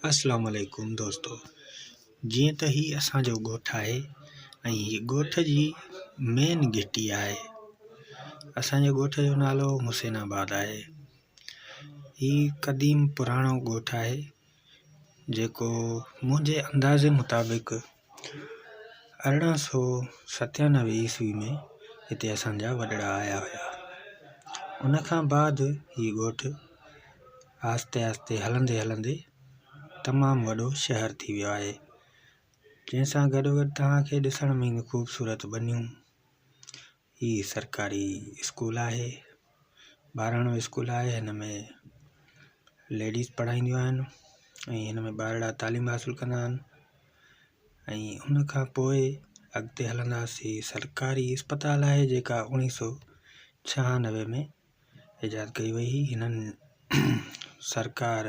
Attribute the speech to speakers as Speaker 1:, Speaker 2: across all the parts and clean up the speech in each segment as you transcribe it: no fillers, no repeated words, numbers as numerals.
Speaker 1: अस्सलाम वालेकुम दोस्तों। जीअं त ही असांजो ॻोठु आहे ऐं ही ॻोठ जी मेन घिटी आहे। असांजे ॻोठ जो नालो हुसैनाबाद आहे। ही क़दीम पुराणो ॻोठु आहे जेको मुंहिंजे अंदाज़े मुताबिक़ 1897 ईस्वी में हिते असांजा वॾड़ा आया हुया। उन खां बाद ही ॻोठु आहिस्ते आहिस्ते हलंदे हलंदे तमामु वॾो शहर थी वियो आहे, जंहिंसां गॾोगॾु तव्हांखे ॾिसण में ख़ूबसूरत बनियूं। ही सरकारी स्कूल आहे, 12 स्कूल आहे। हिन में लेडीज़ पढ़ाईंदियूं आहिनि ऐं हिन में ॿारड़ा तालीम हासिलु कंदा आहिनि। ऐं हुन खां पोइ अॻिते हलंदासीं, सरकारी अस्पताल आहे जेका 1996 में ईजाद कई वई। हिननि सरकार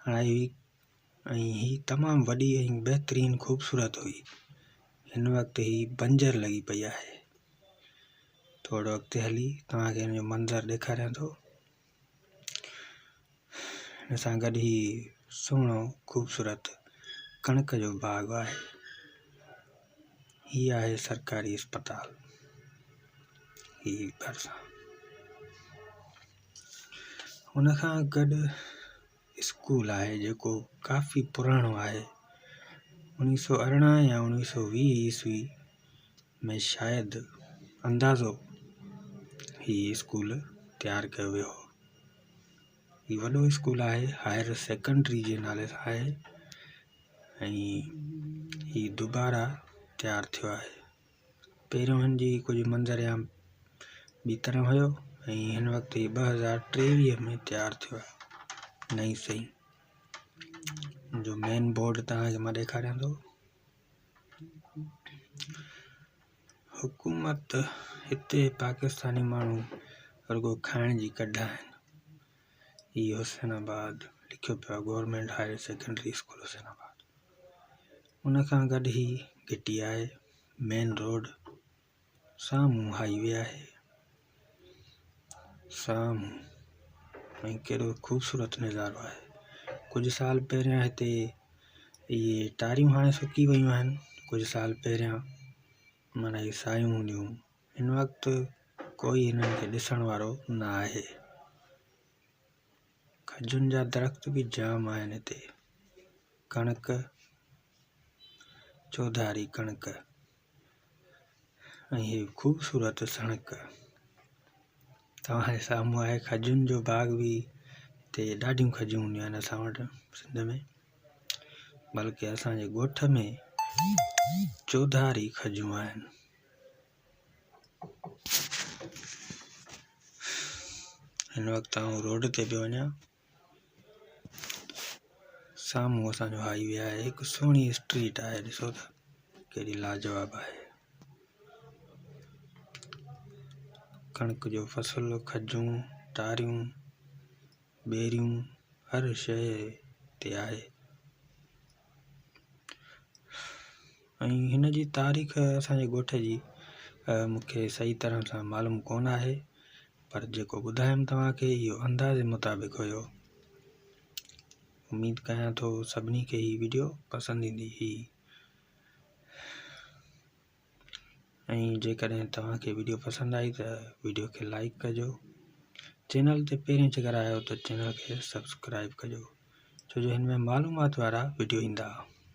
Speaker 1: हणाई हुई ऐं ही तमामु वॾी ऐं बहितरीनु ख़ूबसूरत हुई। हिन वक़्तु ही बंजर लॻी पई आहे। थोरो अॻिते हली तव्हांखे हिन जो मंज़रु ॾेखारियां थो। हिन सां गॾु ही सुहिणो ख़ूबसूरत कणिक जो बाग़ आहे। ही आहे सरकारी अस्पताल। ही भरिसां हुन खां गॾु स्कूल आहे जेको काफ़ी पुराणो आहे। 1918 या 1920 ईस्वी में शायदि अंदाज़ो ही स्कूल तैयारु कयो वियो हो। ही वॾो स्कूल आहे, हायर सेकेंडरी जे नाले सां आहे ऐं ही दुबारा तैयारु थियो आहे। पहिरियों हिन जी कुझु मंज़रियाम ॿी तरह हुयो ऐं हिन वक़्तु ही 2023 में तैयारु थियो आहे। नई सही जो मेन बोर्ड तव्हांखे मां ॾेखारियां थो। हुकूमत हिते पाकिस्तानी माण्हू रुगो खाइण जी कढ आहिनि। ही हुसैनाबाद लिखियो पियो आहे, government higher secondary school Hussainabad. उन खां गॾु ही घिटी आहे, मेन रोड, साम्हूं हाईवे आहे, साम्हूं ऐं कहिड़ो ख़ूबसूरत नज़ारो आहे। कुझु साल पहिरियां हिते इहे टारियूं हाणे सुकी वियूं आहिनि। कुझु साल पहिरियां माना ही सायूं हूंदियूं। हिन वक़्तु कोई हिननि खे ॾिसण वारो न आहे। खजुनि जा दरख़्त बि जाम आहिनि हिते। कणिक, चौधारी कणिक ऐं ही ख़ूबसूरत सणक तव्हांजे साम्हूं आहे। खजुनि जो बाग़ बि हिते ॾाढियूं खजूं हूंदियूं आहिनि असां वटि सिंध में, बल्कि असांजे ॻोठ में चौधारी खजूं आहिनि। हिन वक़्तु आउं रोड ते पियो वञां। साम्हूं असांजो हाईवे आहे। हिकु सुहिणी स्ट्रीट आहे, ॾिसो त केॾी लाजवाब आहे। कणिक जो फ़सुलु, खजूं, टारियूं, ॿेरियूं, हर शइ हिते आहे। ऐं हिन जी तारीख़ असांजे ॻोठ जी मूंखे सही तरह सां मालूम कोन आहे, पर जेको ॿुधायमि तव्हांखे इहो अंदाज़े मुताबिक़ हुयो। उमेद कयां थो सभिनी खे ही वीडियो पसंदि ईंदी ही। ऐं जेकॾहिं तव्हांखे वीडियो पसंदि आई त वीडियो खे लाइक कजो। चैनल ते पहिरीं चकर आहियो त चैनल खे सब्सक्राइब कजो, छो जो हिन में मालूमात वारा वीडियो ईंदा।